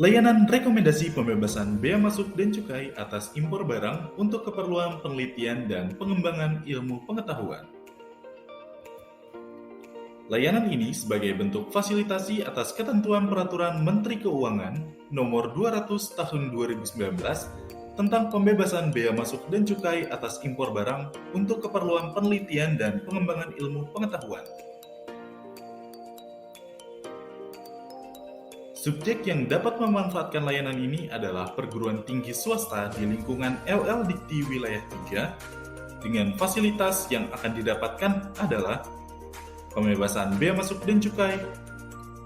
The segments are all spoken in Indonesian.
Layanan rekomendasi pembebasan bea masuk dan cukai atas impor barang untuk keperluan penelitian dan pengembangan ilmu pengetahuan. Layanan ini sebagai bentuk fasilitasi atas ketentuan Peraturan Menteri Keuangan Nomor 200 Tahun 2019 tentang pembebasan bea masuk dan cukai atas impor barang untuk keperluan penelitian dan pengembangan ilmu pengetahuan. Subjek yang dapat memanfaatkan layanan ini adalah perguruan tinggi swasta di lingkungan LL Dikti Wilayah 3 dengan fasilitas yang akan didapatkan adalah pembebasan bea masuk dan cukai,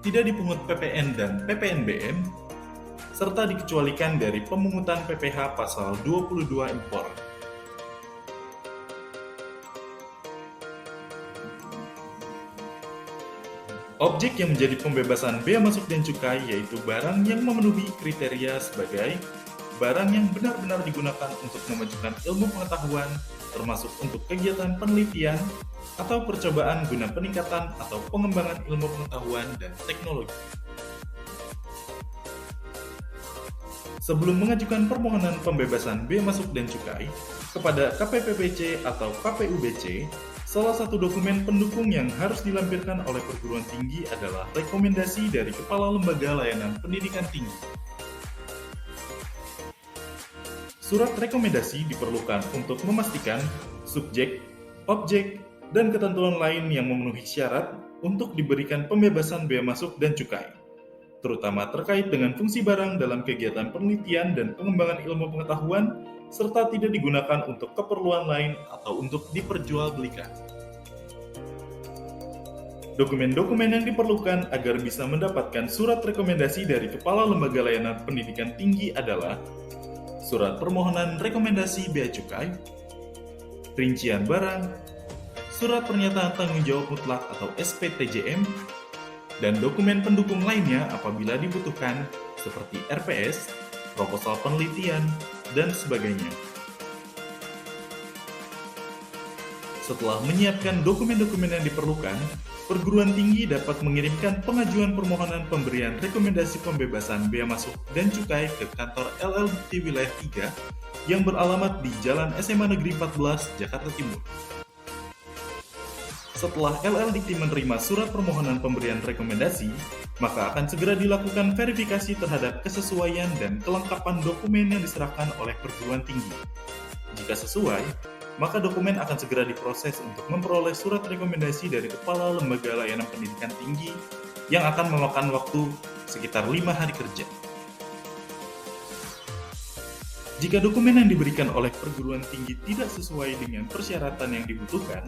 tidak dipungut PPN dan PPNBM, serta dikecualikan dari pemungutan PPh pasal 22 impor. Objek yang menjadi pembebasan bea masuk dan cukai yaitu barang yang memenuhi kriteria sebagai barang yang benar-benar digunakan untuk memajukan ilmu pengetahuan, termasuk untuk kegiatan penelitian atau percobaan guna peningkatan atau pengembangan ilmu pengetahuan dan teknologi. Sebelum mengajukan permohonan pembebasan bea masuk dan cukai kepada KPPBC atau KPUBC, salah satu dokumen pendukung yang harus dilampirkan oleh perguruan tinggi adalah rekomendasi dari Kepala Lembaga Layanan Pendidikan Tinggi. Surat rekomendasi diperlukan untuk memastikan subjek, objek, dan ketentuan lain yang memenuhi syarat untuk diberikan pembebasan bea masuk dan cukai, terutama terkait dengan fungsi barang dalam kegiatan penelitian dan pengembangan ilmu pengetahuan, serta tidak digunakan untuk keperluan lain atau untuk diperjualbelikan. Dokumen-dokumen yang diperlukan agar bisa mendapatkan surat rekomendasi dari Kepala Lembaga Layanan Pendidikan Tinggi adalah surat permohonan rekomendasi bea cukai, rincian barang, surat pernyataan tanggung jawab mutlak atau SPTJM, dan dokumen pendukung lainnya apabila dibutuhkan seperti RPS, proposal penelitian, dan sebagainya. Setelah menyiapkan dokumen-dokumen yang diperlukan, perguruan tinggi dapat mengirimkan pengajuan permohonan pemberian rekomendasi pembebasan bea masuk dan cukai ke kantor LL Dikti Wilayah 3 yang beralamat di Jalan SMA Negeri 14, Jakarta Timur. Setelah LL Dikti menerima surat permohonan pemberian rekomendasi, maka akan segera dilakukan verifikasi terhadap kesesuaian dan kelengkapan dokumen yang diserahkan oleh perguruan tinggi. Jika sesuai, maka dokumen akan segera diproses untuk memperoleh surat rekomendasi dari Kepala Lembaga Layanan Pendidikan Tinggi yang akan memakan waktu sekitar 5 hari kerja. Jika dokumen yang diberikan oleh perguruan tinggi tidak sesuai dengan persyaratan yang dibutuhkan,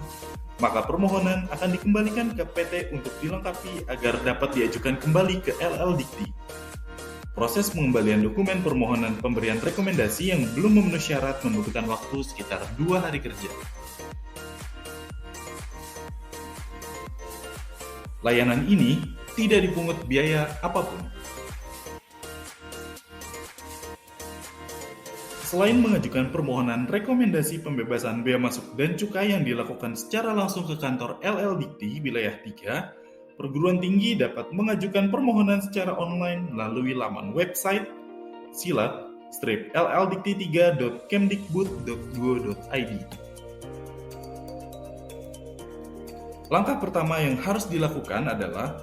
maka permohonan akan dikembalikan ke PT untuk dilengkapi agar dapat diajukan kembali ke LL Dikti. Proses pengembalian dokumen permohonan pemberian rekomendasi yang belum memenuhi syarat membutuhkan waktu sekitar 2 hari kerja. Layanan ini tidak dipungut biaya apapun. Selain mengajukan permohonan rekomendasi pembebasan bea masuk dan cukai yang dilakukan secara langsung ke kantor LL Dikti Wilayah 3, perguruan tinggi dapat mengajukan permohonan secara online melalui laman website silat-lldikti3.kemdikbud.go.id. Langkah pertama yang harus dilakukan adalah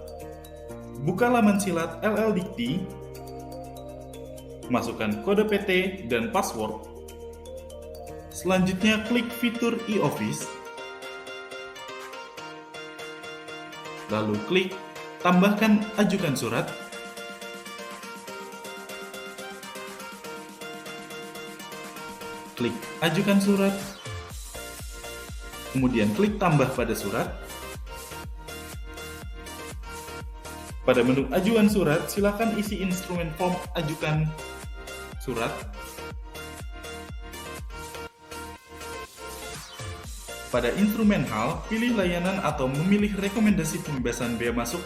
buka laman silat LL Dikti, masukkan kode PT dan password. Selanjutnya klik fitur e-office. Lalu klik tambahkan ajukan surat. Klik ajukan surat. Kemudian klik tambah pada surat. Pada menu ajuan surat, silakan isi instrumen form ajukan surat. Pada instrumen hal, pilih layanan atau memilih rekomendasi pembebasan bea masuk,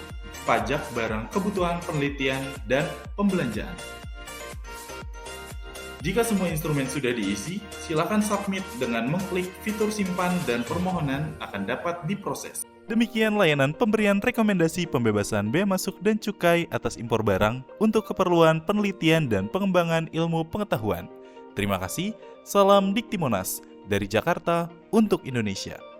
pajak, barang, kebutuhan penelitian, dan pembelanjaan. Jika semua instrumen sudah diisi, silakan submit dengan mengklik fitur simpan dan permohonan akan dapat diproses. Demikian layanan pemberian rekomendasi pembebasan bea masuk dan cukai atas impor barang untuk keperluan penelitian dan pengembangan ilmu pengetahuan. Terima kasih, salam Dikti Monas dari Jakarta untuk Indonesia.